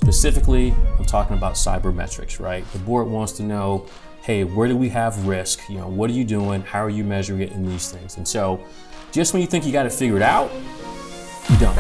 specifically, I'm talking about cybermetrics, right? The board wants to know, hey, where do we have risk? What are you doing? How are you measuring it in these things? And so just when you think you got it figured out, you don't.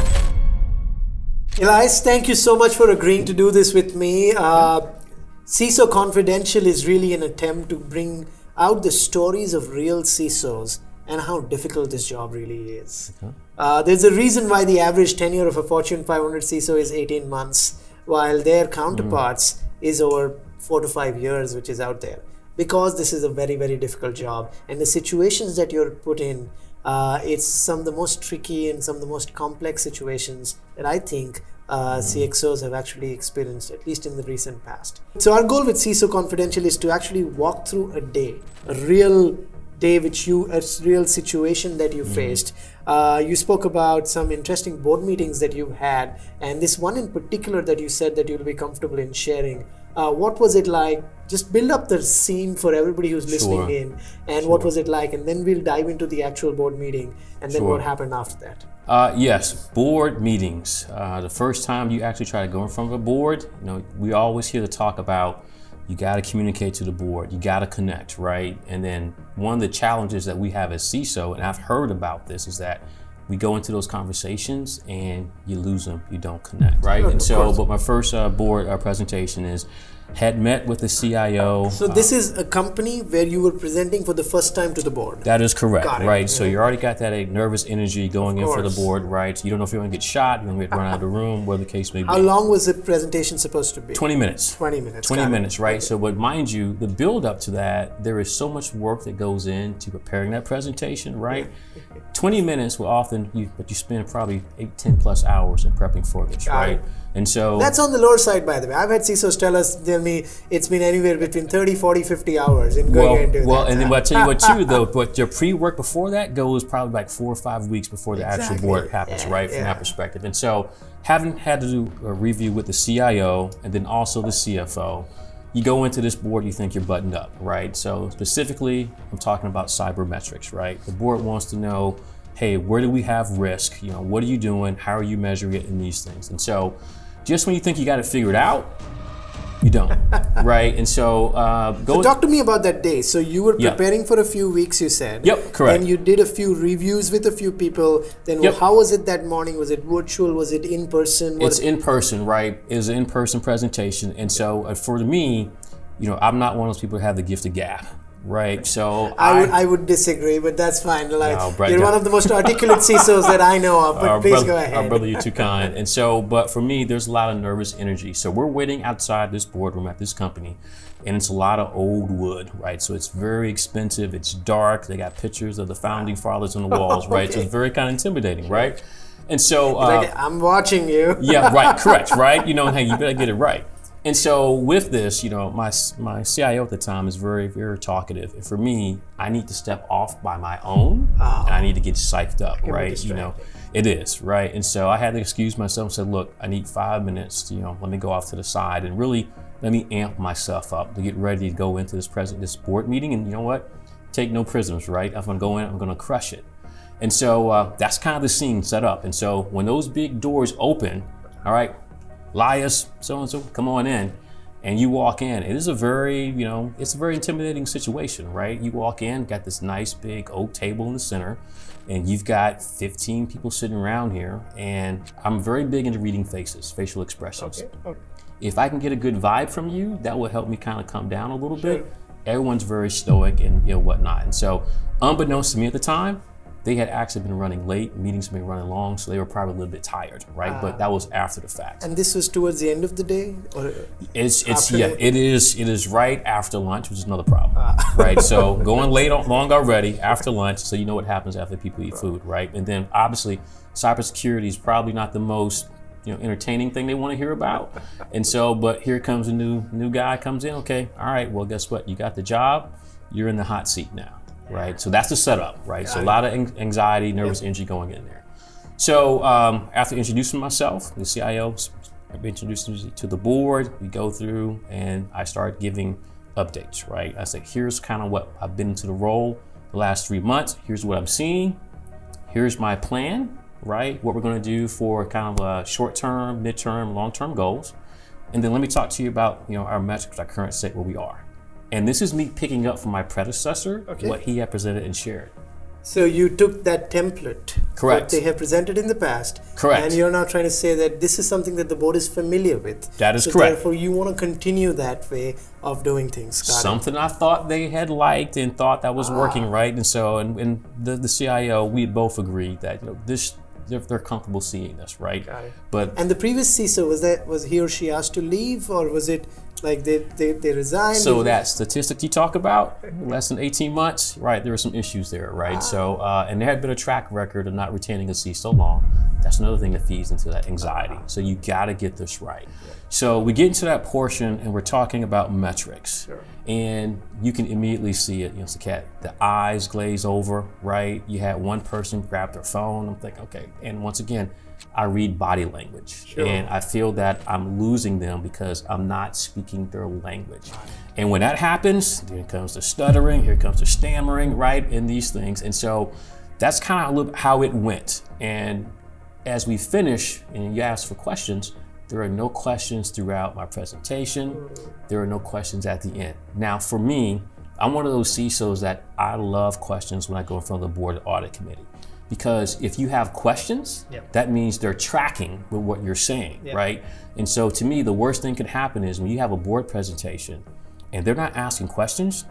Elias, thank you so much for agreeing to do this with me. CISO Confidential is really an attempt to bring out the stories of real CISOs and how difficult this job really is. There's a reason why the average tenure of a Fortune 500 CISO is 18 months, while their counterparts is over 4 to 5 years, which is out there. Because this is a very, very difficult job. And the situations that you're put in, it's some of the most tricky and some of the most complex situations that I think CXOs have actually experienced, at least in the recent past. So our goal with CISO Confidential is to actually walk through a day, a real day a real situation that you faced. You spoke about some interesting board meetings that you've had, and this one in particular that you said that you'll be comfortable in sharing. What was it like? Just build up the scene for everybody who's listening in, and what was it like? And then we'll dive into the actual board meeting, and then what happened after that. Yes, board meetings. The first time you actually try to go in front of a board, we always hear the talk about you got to communicate to the board, you got to connect, right? And then one of the challenges that we have as CISO, and I've heard about this, is that we go into those conversations and you lose them, you don't connect, right? Sure, and so, but my first board presentation had met with the CIO. So this is a company where you were presenting for the first time to the board. That is correct, right? Yeah. So you already got that nervous energy going in for the board, right? So you don't know if you're going to get shot, you're going to get run out of the room, whatever the case may be. How long was the presentation supposed to be? 20 minutes. 20 minutes. 20 minutes, right? Okay. So, but mind you, the build up to that, there is so much work that goes into preparing that presentation, right? 20 minutes will often, but you spend probably 8-10 plus hours in prepping for this, right? And so that's on the lower side, by the way. I've had CISOs tell me it's been anywhere between 30, 40, 50 hours in going into that. Well, and then I'll tell you what too, though, but your pre-work before that goes probably like 4 or 5 weeks before the actual board happens, right? From that perspective. And so having had to do a review with the CIO and then also the CFO, you go into this board, you think you're buttoned up, right? So specifically, I'm talking about cybermetrics, right? The board wants to know, hey, where do we have risk? What are you doing? How are you measuring it in these things? And so just when you think you got it figured out, you don't, right? And so So talk to me about that day. So you were preparing for a few weeks, you said. Yep, correct. And you did a few reviews with a few people. Then how was it that morning? Was it virtual? Was it in person? It's in person, right? It was an in-person presentation. And so for me, I'm not one of those people who have the gift of gab. Right, so I would disagree, but that's fine. You're one of the most articulate CISOs that I know of, but please go ahead. Our brother, you're too kind. And so, but for me, there's a lot of nervous energy. So we're waiting outside this boardroom at this company, and it's a lot of old wood, right? So it's very expensive, it's dark, they got pictures of the founding fathers on the walls, right? So it's very kind of intimidating, right? And so I'm watching you. Yeah, right, correct, right? Hey, you better get it right. And so with this, my CIO at the time is very, very talkative. And for me, I need to step off by my own, and I need to get psyched up, right? It is, right? And so I had to excuse myself and said, look, I need 5 minutes, let me go off to the side and really let me amp myself up to get ready to go into this board meeting. And you know what? Take no prisoners, right? I'm gonna go in, I'm gonna crush it. And so that's kind of the scene set up. And so when those big doors open, all right, Elias, so-and-so, come on in. And you walk in. It is a very, it's a very intimidating situation, right? You walk in, got this nice big oak table in the center, and you've got 15 people sitting around here. And I'm very big into reading faces, facial expressions. Okay. If I can get a good vibe from you, that will help me kind of come down a little bit. Everyone's very stoic and whatnot. And so, unbeknownst to me at the time, they had actually been running late, meetings had been running long, so they were probably a little bit tired, right? But that was after the fact. And this was towards the end of the day? Or it is right after lunch, which is another problem, right? So going long already after lunch, so you know what happens after people eat food, right? And then obviously cybersecurity is probably not the most entertaining thing they want to hear about. And so, but here comes a new guy comes in, okay, all right, well, guess what? You got the job, you're in the hot seat now. Right, so that's the setup, right? So a lot of anxiety, nervous energy going in there. So after introducing myself, the CIO introduced me to the board. We go through and I start giving updates, right? I say, here's kind of what I've been into the role the last 3 months. Here's what I'm seeing. Here's my plan, right? What we're going to do for kind of short-term, mid-term, long-term goals. And then let me talk to you about, our metrics, our current state where we are. And this is me picking up from my predecessor, what he had presented and shared. So you took that template Correct. that they have presented in the past. Correct. And you're now trying to say that this is something that the board is familiar with. That is so correct. Therefore, you want to continue that way of doing things. Something I thought they had liked and thought that was working right. And so, and the CIO, we both agreed that, they're comfortable seeing this, right? Got it. And the previous CISO, was he or she asked to leave, or was it like they resigned? So that statistic you talk about, less than 18 months, right? There were some issues there, right? So, and there had been a track record of not retaining a CISO long. That's another thing that feeds into that anxiety. So you got to get this right. So we get into that portion and we're talking about metrics. Sure. And you can immediately see it, Saket, the eyes glaze over, right? You had one person grab their phone. I'm thinking, okay. And once again, I read body language. Sure. And I feel that I'm losing them because I'm not speaking their language. And when that happens, here comes the stuttering, here comes the stammering, right? And these things. And so that's kind of how it went. And as we finish and you ask for questions, there are no questions throughout my presentation. There are no questions at the end. Now, for me, I'm one of those CISOs that I love questions when I go in front of the board audit committee. Because if you have questions, that means they're tracking with what you're saying, right? And so to me, the worst thing could happen is when you have a board presentation and they're not asking questions,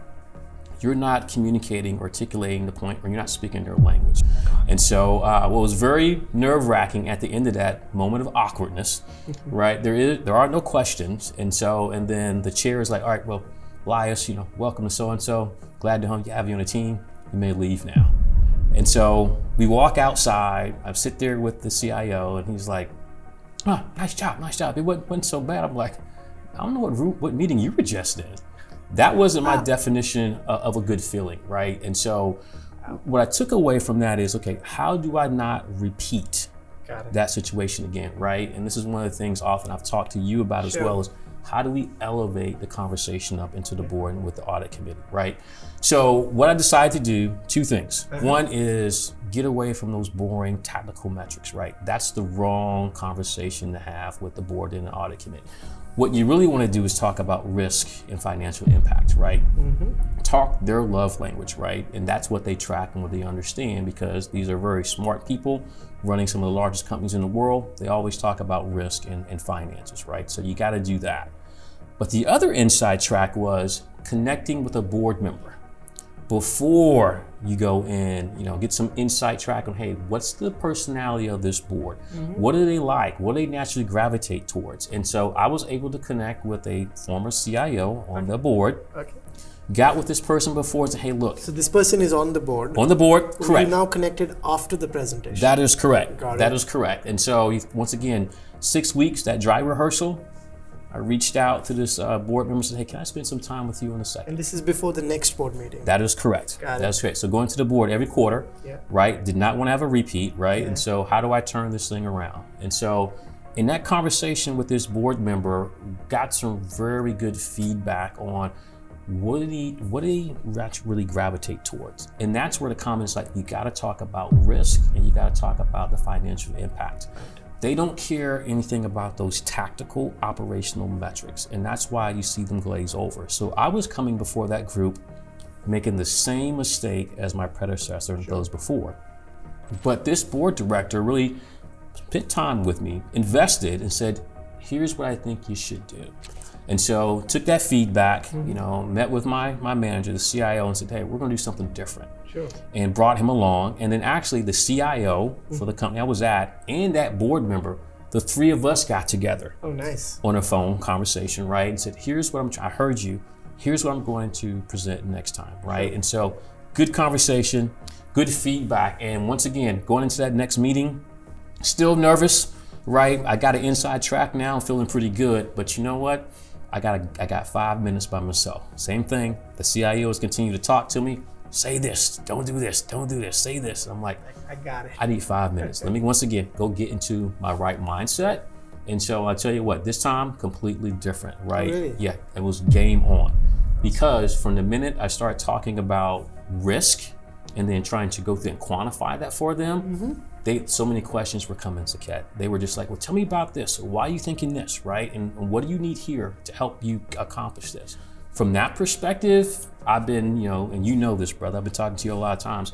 you're not communicating, articulating the point, or you're not speaking their language. And so what was very nerve-wracking at the end of that moment of awkwardness, right? There are no questions. And then the chair is like, all right, well, Elias, welcome to so-and-so. Glad to have you on the team. You may leave now. And so we walk outside. I sit there with the CIO and he's like, nice job. It wasn't so bad. I'm like, I don't know what meeting you were just in. That wasn't my definition of a good feeling, right? And so what I took away from that is, okay, how do I not repeat that situation again, right? And this is one of the things often I've talked to you about as well, is how do we elevate the conversation up into the board and with the audit committee, right? So what I decided to do, two things. One is get away from those boring tactical metrics, right? That's the wrong conversation to have with the board and the audit committee. What you really want to do is talk about risk and financial impact, right? Talk their love language, right? And that's what they track and what they understand, because these are very smart people running some of the largest companies in the world. They always talk about risk and finances, right? So you got to do that. But the other inside track was connecting with a board member before you go in, get some insight track on, hey, what's the personality of this board? What do they like? What do they naturally gravitate towards? And so I was able to connect with a former CIO on the board. Got with this person before and said, hey, look. So this person is on the board. On the board, correct. You now connected after the presentation. That is correct. That is correct. And so once again, 6 weeks, that dry rehearsal, I reached out to this board member and said, hey, can I spend some time with you in a second? And this is before the next board meeting. That is correct. That is correct. So going to the board every quarter, right? Did not want to have a repeat, right? And so how do I turn this thing around? And so in that conversation with this board member, got some very good feedback on what do they really gravitate towards? And that's where the comments like, you got to talk about risk and you got to talk about the financial impact. They don't care anything about those tactical operational metrics, and that's why you see them glaze over. So I was coming before that group making the same mistake as my predecessor and those before. But this board director really spent time with me, invested, and said, here's what I think you should do. And so took that feedback, met with my manager, the CIO, and said, hey, we're gonna do something different. And brought him along. And then actually the CIO for the company I was at and that board member, the three of us got together. Oh, nice. On a phone conversation, right? And said, here's what I heard you, here's what I'm going to present next time, right? And so good conversation, good feedback. And once again, going into that next meeting, still nervous, right? I got an inside track now, I'm feeling pretty good, but you know what? I got 5 minutes by myself. Same thing, the CIOs continue to talk to me. Say this, don't do this, say this. I'm like, I got it. I need 5 minutes. Let me once again go get into my right mindset. And so I tell you what, this time completely different, right? Really? Yeah, it was game on. Because from the minute I started talking about risk and then trying to go through and quantify that for them, so many questions were coming, Saket. They were just like, well, tell me about this. Why are you thinking this, right? And what do you need here to help you accomplish this? From that perspective, I've been, and you know this, brother, I've been talking to you a lot of times.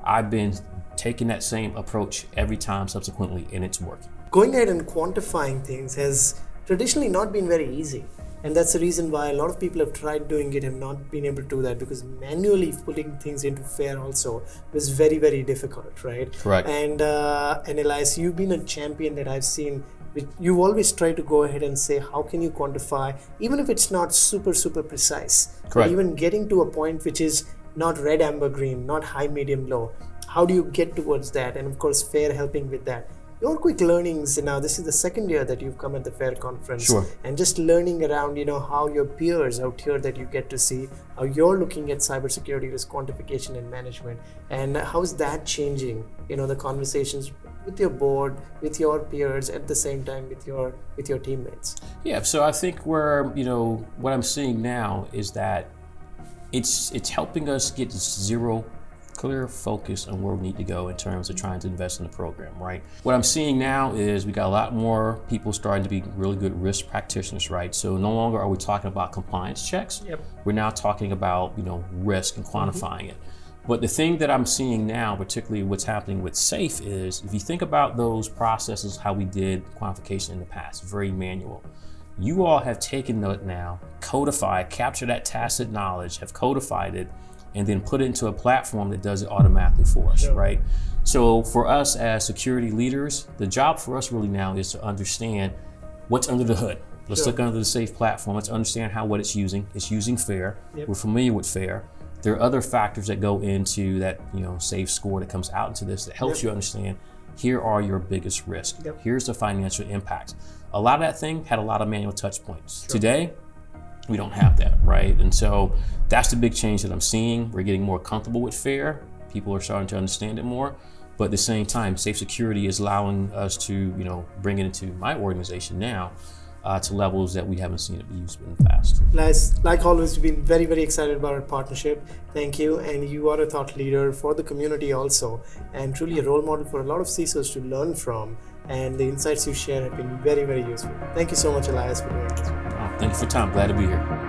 I've been taking that same approach every time subsequently, and it's working. Going ahead and quantifying things has traditionally not been very easy. And that's the reason why a lot of people have tried doing it and not been able to do that, because manually putting things into FAIR also was very, very difficult, right? Correct. And Elias, you've been a champion that I've seen. You always try to go ahead and say, how can you quantify, even if it's not super, super precise. Correct. But even getting to a point which is not red, amber, green, not high, medium, low. How do you get towards that? And of course, FAIR helping with that. Your quick learnings now, this is the second year that you've come at the FAIR conference. Sure. And just learning around, how your peers out here that you get to see, how you're looking at cybersecurity risk quantification and management, and how's that changing, the conversations with your board, with your peers, at the same time with your teammates. Yeah, so I think what I'm seeing now is that it's helping us get zero clear focus on where we need to go in terms of trying to invest in the program, right? What I'm seeing now is we got a lot more people starting to be really good risk practitioners, right? So no longer are we talking about compliance checks. Yep. We're now talking about, risk and quantifying it. But the thing that I'm seeing now, particularly what's happening with SAFE, is if you think about those processes, how we did quantification in the past, very manual. You all have taken that now, codified, captured that tacit knowledge, have codified it, and then put it into a platform that does it automatically for us, Sure. right? So for us as security leaders, the job for us really now is to understand what's under the hood. Let's Sure. look under the SAFE platform. Let's understand what it's using. It's using FAIR. Yep. We're familiar with FAIR. There are other factors that go into that, SAFE score that comes out into this that helps Yep. you understand, here are your biggest risks. Yep. Here's the financial impact. A lot of that thing had a lot of manual touch points. Sure. Today, we don't have that, right? And so that's the big change that I'm seeing. We're getting more comfortable with FAIR. People are starting to understand it more. But at the same time, safe security is allowing us to, bring it into my organization now to levels that we haven't seen it used in the past. Like always, we've been very, very excited about our partnership. Thank you. And you are a thought leader for the community also, and truly a role model for a lot of CISOs to learn from. And the insights you share have been very, very useful. Thank you so much, Elias, for doing this. Thank you for your time. Glad to be here.